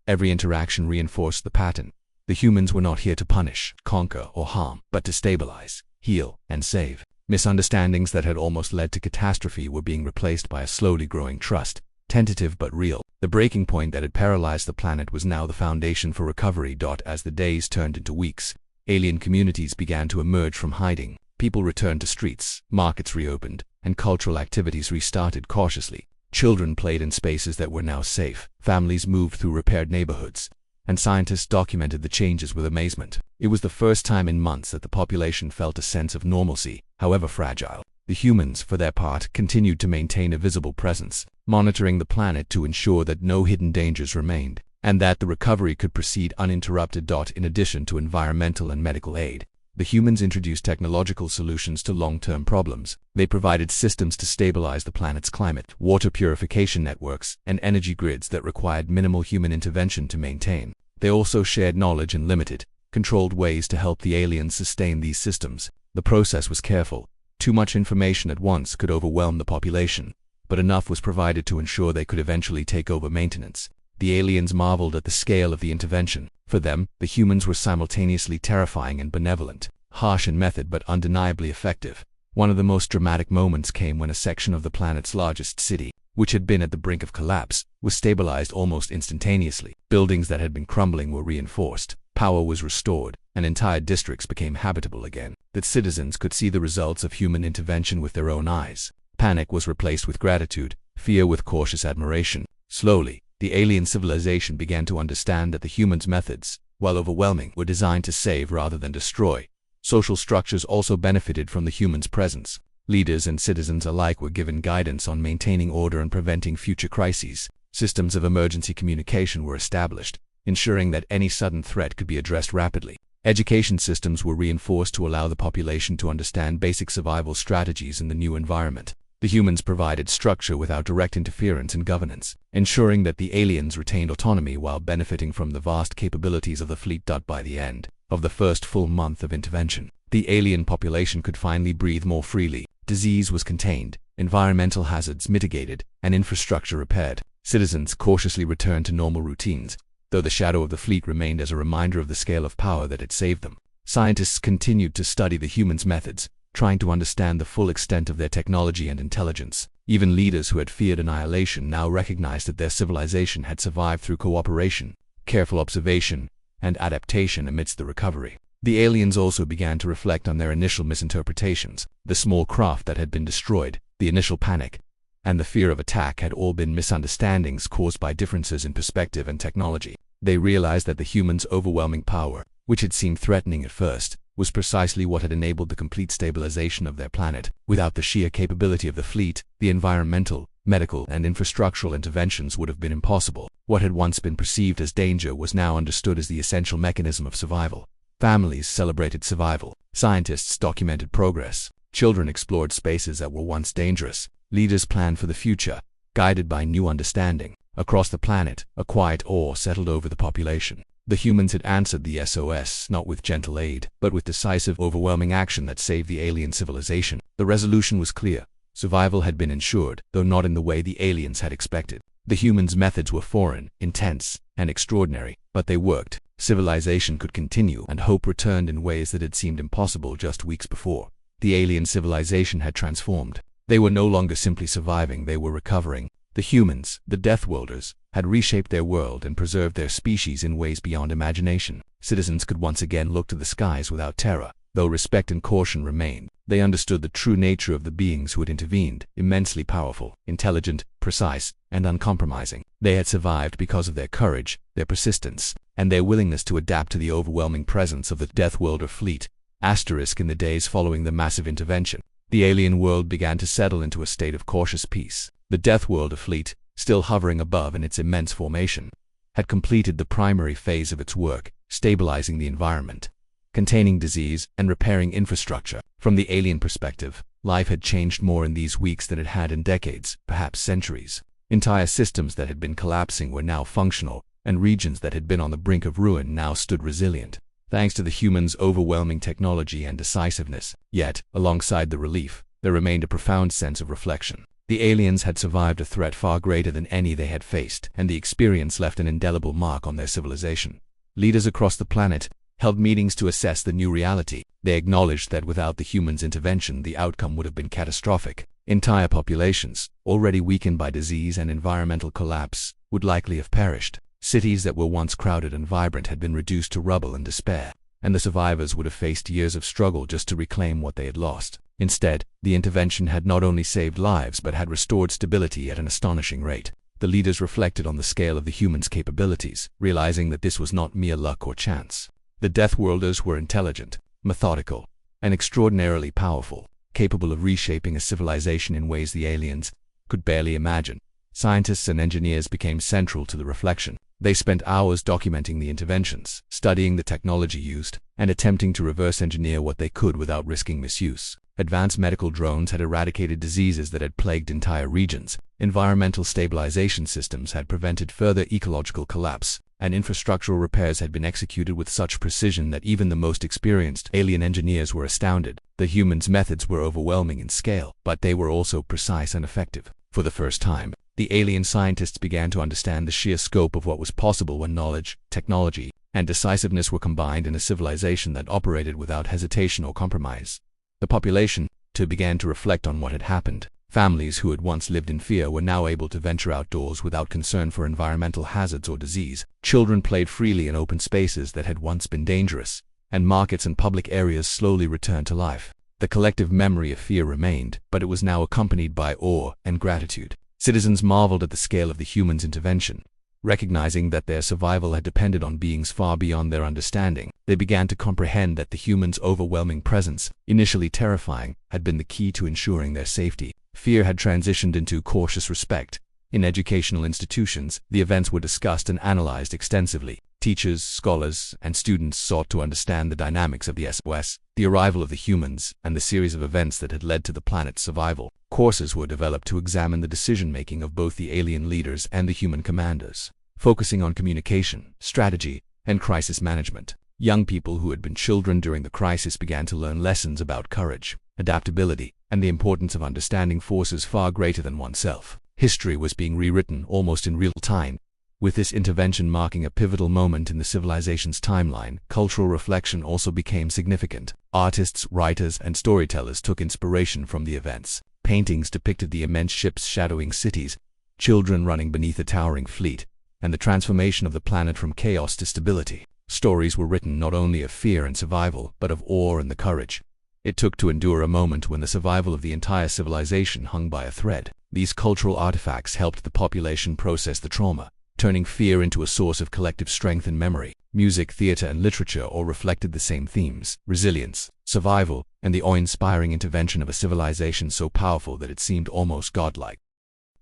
Every interaction reinforced the pattern. The humans were not here to punish, conquer, or harm, but to stabilize, heal, and save. Misunderstandings that had almost led to catastrophe were being replaced by a slowly growing trust, tentative but real. The breaking point that had paralyzed the planet was now the foundation for recovery. As the days turned into weeks, alien communities began to emerge from hiding. People returned to streets, markets reopened, and cultural activities restarted cautiously. Children played in spaces that were now safe. Families moved through repaired neighborhoods, and scientists documented the changes with amazement. It was the first time in months that the population felt a sense of normalcy, however fragile. The humans, for their part, continued to maintain a visible presence, monitoring the planet to ensure that no hidden dangers remained, and that the recovery could proceed uninterrupted. In addition to environmental and medical aid, the humans introduced technological solutions to long-term problems. They provided systems to stabilize the planet's climate, water purification networks, and energy grids that required minimal human intervention to maintain. They also shared knowledge in limited, controlled ways to help the aliens sustain these systems. The process was careful. Too much information at once could overwhelm the population, but enough was provided to ensure they could eventually take over maintenance. The aliens marveled at the scale of the intervention. For them, the humans were simultaneously terrifying and benevolent, harsh in method but undeniably effective. One of the most dramatic moments came when a section of the planet's largest city, which had been at the brink of collapse, was stabilized almost instantaneously. Buildings that had been crumbling were reinforced, power was restored, and entire districts became habitable again. That citizens could see the results of human intervention with their own eyes. Panic was replaced with gratitude, fear with cautious admiration. Slowly, the alien civilization began to understand that the humans' methods, while overwhelming, were designed to save rather than destroy. Social structures also benefited from the humans' presence. Leaders and citizens alike were given guidance on maintaining order and preventing future crises. Systems of emergency communication were established, ensuring that any sudden threat could be addressed rapidly. Education systems were reinforced to allow the population to understand basic survival strategies in the new environment. The humans provided structure without direct interference in governance, ensuring that the aliens retained autonomy while benefiting from the vast capabilities of the fleet. By the end of the first full month of intervention, the alien population could finally breathe more freely. Disease was contained, environmental hazards mitigated, and infrastructure repaired. Citizens cautiously returned to normal routines, though the shadow of the fleet remained as a reminder of the scale of power that had saved them. Scientists continued to study the humans' methods, trying to understand the full extent of their technology and intelligence. Even leaders who had feared annihilation now recognized that their civilization had survived through cooperation, careful observation, and adaptation amidst the recovery. The aliens also began to reflect on their initial misinterpretations. The small craft that had been destroyed, the initial panic, and the fear of attack had all been misunderstandings caused by differences in perspective and technology. They realized that the humans' overwhelming power, which had seemed threatening at first, was precisely what had enabled the complete stabilization of their planet. Without the sheer capability of the fleet, the environmental, medical, and infrastructural interventions would have been impossible. What had once been perceived as danger was now understood as the essential mechanism of survival. Families celebrated survival. Scientists documented progress. Children explored spaces that were once dangerous. Leaders planned for the future, guided by new understanding. Across the planet, a quiet awe settled over the population. The humans had answered the SOS not with gentle aid, but with decisive, overwhelming action that saved the alien civilization. The resolution was clear. Survival had been ensured, though not in the way the aliens had expected. The humans' methods were foreign, intense, and extraordinary, but they worked. Civilization could continue, and hope returned in ways that had seemed impossible just weeks before. The alien civilization had transformed. They were no longer simply surviving, they were recovering. The humans, the Deathworlders, had reshaped their world and preserved their species in ways beyond imagination. Citizens could once again look to the skies without terror. Though respect and caution remained, they understood the true nature of the beings who had intervened, immensely powerful, intelligent, precise, and uncompromising. They had survived because of their courage, their persistence, and their willingness to adapt to the overwhelming presence of the Deathworlder fleet. In the days following the massive intervention, the alien world began to settle into a state of cautious peace. The Deathworlder fleet, still hovering above in its immense formation, had completed the primary phase of its work, stabilizing the environment, containing disease, and repairing infrastructure. From the alien perspective, life had changed more in these weeks than it had in decades, perhaps centuries. Entire systems that had been collapsing were now functional, and regions that had been on the brink of ruin now stood resilient, thanks to the humans' overwhelming technology and decisiveness. Yet, alongside the relief, there remained a profound sense of reflection. The aliens had survived a threat far greater than any they had faced, and the experience left an indelible mark on their civilization. Leaders across the planet held meetings to assess the new reality. They acknowledged that without the humans' intervention, the outcome would have been catastrophic. Entire populations, already weakened by disease and environmental collapse, would likely have perished. Cities that were once crowded and vibrant had been reduced to rubble and despair, and the survivors would have faced years of struggle just to reclaim what they had lost. Instead, the intervention had not only saved lives but had restored stability at an astonishing rate. The leaders reflected on the scale of the humans' capabilities, realizing that this was not mere luck or chance. The Deathworlders were intelligent, methodical, and extraordinarily powerful, capable of reshaping a civilization in ways the aliens could barely imagine. Scientists and engineers became central to the reflection. They spent hours documenting the interventions, studying the technology used, and attempting to reverse engineer what they could without risking misuse. Advanced medical drones had eradicated diseases that had plagued entire regions. Environmental stabilization systems had prevented further ecological collapse, and infrastructural repairs had been executed with such precision that even the most experienced alien engineers were astounded. The humans' methods were overwhelming in scale, but they were also precise and effective. For the first time, the alien scientists began to understand the sheer scope of what was possible when knowledge, technology, and decisiveness were combined in a civilization that operated without hesitation or compromise. The population, too, began to reflect on what had happened. Families who had once lived in fear were now able to venture outdoors without concern for environmental hazards or disease. Children played freely in open spaces that had once been dangerous, and markets and public areas slowly returned to life. The collective memory of fear remained, but it was now accompanied by awe and gratitude. Citizens marveled at the scale of the humans' intervention. Recognizing that their survival had depended on beings far beyond their understanding, they began to comprehend that the humans' overwhelming presence, initially terrifying, had been the key to ensuring their safety. Fear had transitioned into cautious respect. In educational institutions, the events were discussed and analyzed extensively. Teachers, scholars, and students sought to understand the dynamics of the SOS, the arrival of the humans, and the series of events that had led to the planet's survival. Courses were developed to examine the decision-making of both the alien leaders and the human commanders, focusing on communication, strategy, and crisis management. Young people who had been children during the crisis began to learn lessons about courage, adaptability, and the importance of understanding forces far greater than oneself. History was being rewritten almost in real time. With this intervention marking a pivotal moment in the civilization's timeline, cultural reflection also became significant. Artists, writers, and storytellers took inspiration from the events. Paintings depicted the immense ships shadowing cities, children running beneath a towering fleet, and the transformation of the planet from chaos to stability. Stories were written not only of fear and survival, but of awe and the courage it took to endure a moment when the survival of the entire civilization hung by a thread. These cultural artifacts helped the population process the trauma, turning fear into a source of collective strength and memory. Music, theater, and literature all reflected the same themes: resilience, survival, and the awe-inspiring intervention of a civilization so powerful that it seemed almost godlike.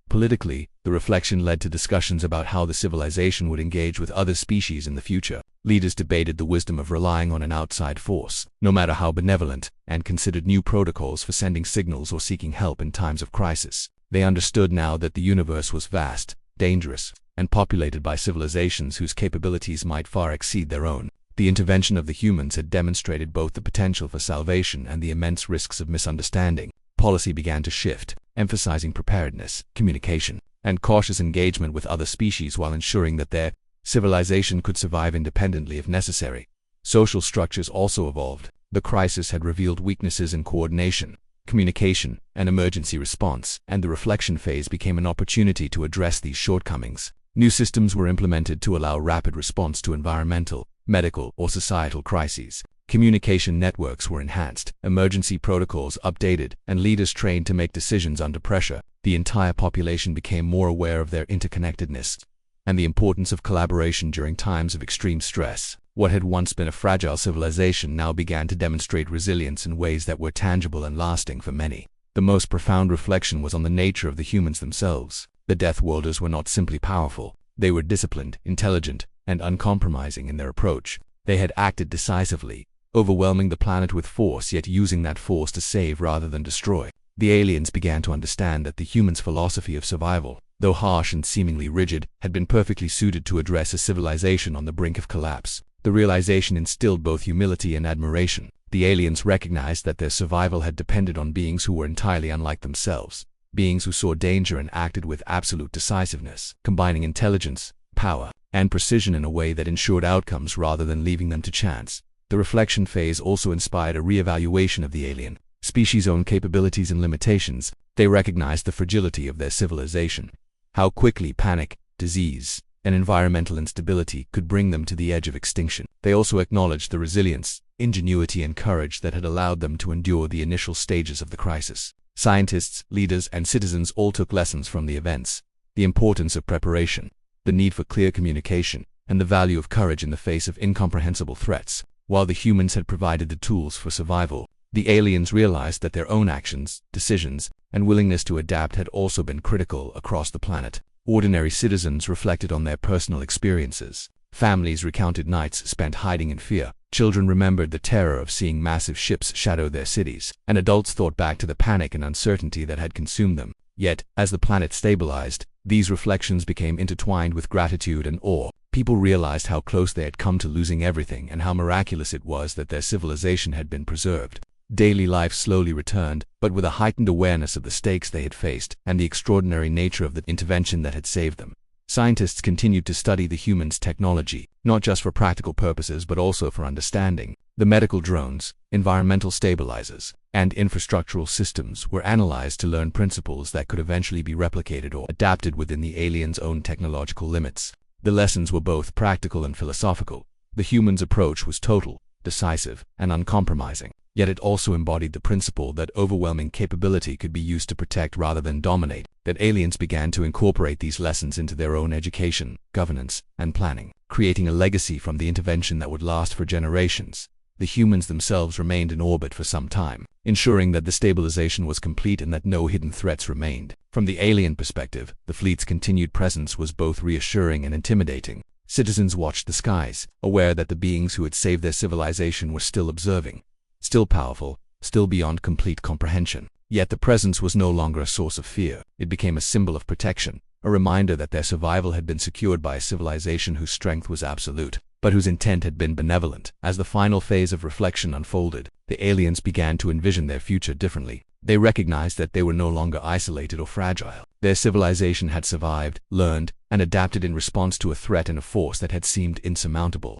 Politically, the reflection led to discussions about how the civilization would engage with other species in the future. Leaders debated the wisdom of relying on an outside force, no matter how benevolent, and considered new protocols for sending signals or seeking help in times of crisis. They understood now that the universe was vast, dangerous, and populated by civilizations whose capabilities might far exceed their own. The intervention of the humans had demonstrated both the potential for salvation and the immense risks of misunderstanding. policy began to shift, emphasizing preparedness, communication, and cautious engagement with other species while ensuring that their civilization could survive independently if necessary. Social structures also evolved. The crisis had revealed weaknesses in coordination, communication, and emergency response, and the reflection phase became an opportunity to address these shortcomings. New systems were implemented to allow rapid response to environmental, medical, or societal crises. Communication networks were enhanced, emergency protocols updated, and leaders trained to make decisions under pressure. The entire population became more aware of their interconnectedness and the importance of collaboration during times of extreme stress. What had once been a fragile civilization now began to demonstrate resilience in ways that were tangible and lasting for many. The most profound reflection was on the nature of the humans themselves. The Deathworlders were not simply powerful. They were disciplined, intelligent, and uncompromising in their approach. They had acted decisively, overwhelming the planet with force, yet using that force to save rather than destroy. The aliens began to understand that the humans' philosophy of survival, though harsh and seemingly rigid, had been perfectly suited to address a civilization on the brink of collapse. The realization instilled both humility and admiration. The aliens recognized that their survival had depended on beings who were entirely unlike themselves, beings who saw danger and acted with absolute decisiveness, combining intelligence, power, and precision in a way that ensured outcomes rather than leaving them to chance. The reflection phase also inspired a re-evaluation of the alien species' own capabilities and limitations. They recognized the fragility of their civilization, how quickly panic, disease, and environmental instability could bring them to the edge of extinction. They also acknowledged the resilience, ingenuity, and courage that had allowed them to endure the initial stages of the crisis. Scientists, leaders, and citizens all took lessons from the events: the importance of preparation, the need for clear communication, and the value of courage in the face of incomprehensible threats. While the humans had provided the tools for survival, the aliens realized that their own actions, decisions, and willingness to adapt had also been critical across the planet. Ordinary citizens reflected on their personal experiences. Families recounted nights spent hiding in fear. Children remembered the terror of seeing massive ships shadow their cities, and adults thought back to the panic and uncertainty that had consumed them. Yet, as the planet stabilized, these reflections became intertwined with gratitude and awe. People realized how close they had come to losing everything and how miraculous it was that their civilization had been preserved. Daily life slowly returned, but with a heightened awareness of the stakes they had faced and the extraordinary nature of the intervention that had saved them. Scientists continued to study the humans' technology, not just for practical purposes but also for understanding. The medical drones, environmental stabilizers, and infrastructural systems were analyzed to learn principles that could eventually be replicated or adapted within the aliens' own technological limits. The lessons were both practical and philosophical. The humans' approach was total, decisive, and uncompromising. Yet it also embodied the principle that overwhelming capability could be used to protect rather than dominate. That aliens began to incorporate these lessons into their own education, governance, and planning, creating a legacy from the intervention that would last for generations. The humans themselves remained in orbit for some time, ensuring that the stabilization was complete and that no hidden threats remained. From the alien perspective, the fleet's continued presence was both reassuring and intimidating. Citizens watched the skies, aware that the beings who had saved their civilization were still observing, still powerful, still beyond complete comprehension. Yet the presence was no longer a source of fear. It became a symbol of protection, a reminder that their survival had been secured by a civilization whose strength was absolute, but whose intent had been benevolent. As the final phase of reflection unfolded, the aliens began to envision their future differently. They recognized that they were no longer isolated or fragile. Their civilization had survived, learned, and adapted in response to a threat and a force that had seemed insurmountable.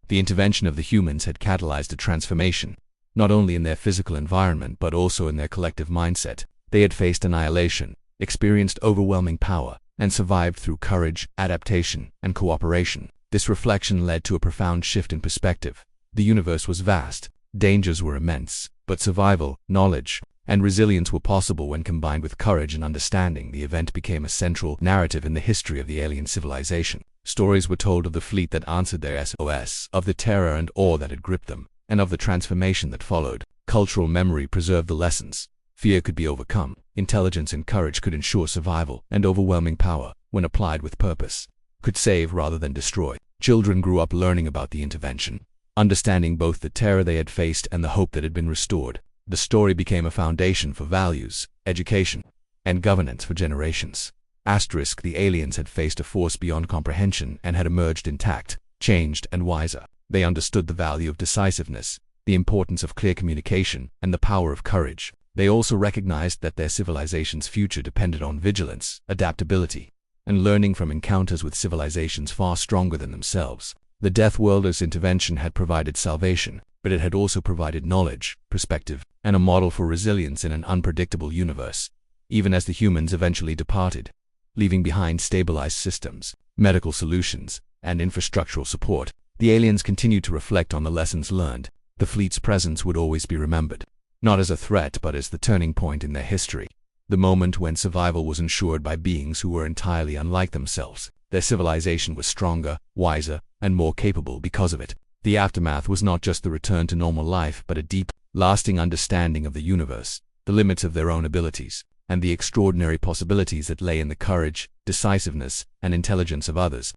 The intervention of the humans had catalyzed a transformation, not only in their physical environment but also in their collective mindset. They had faced annihilation, experienced overwhelming power, and survived through courage, adaptation, and cooperation. This reflection led to a profound shift in perspective. The universe was vast, dangers were immense, but survival, knowledge, and resilience were possible when combined with courage and understanding. The event became a central narrative in the history of the alien civilization. Stories were told of the fleet that answered their SOS, of the terror and awe that had gripped them, and of the transformation that followed. Cultural memory preserved the lessons. Fear could be overcome, intelligence and courage could ensure survival, and overwhelming power, when applied with purpose, could save rather than destroy. Children grew up learning about the intervention, understanding both the terror they had faced and the hope that had been restored. The story became a foundation for values, education, and governance for generations. The aliens had faced a force beyond comprehension and had emerged intact, changed, and wiser. They understood the value of decisiveness, the importance of clear communication, and the power of courage. They also recognized that their civilization's future depended on vigilance, adaptability, and learning from encounters with civilizations far stronger than themselves. The Deathworlders' intervention had provided salvation, but it had also provided knowledge, perspective, and a model for resilience in an unpredictable universe. Even as the humans eventually departed, leaving behind stabilized systems, medical solutions, and infrastructural support, the aliens continued to reflect on the lessons learned. The fleet's presence would always be remembered, not as a threat but as the turning point in their history. The moment when survival was ensured by beings who were entirely unlike themselves. Their civilization was stronger, wiser, and more capable because of it. The aftermath was not just the return to normal life but a deep, lasting understanding of the universe, the limits of their own abilities, and the extraordinary possibilities that lay in the courage, decisiveness, and intelligence of others.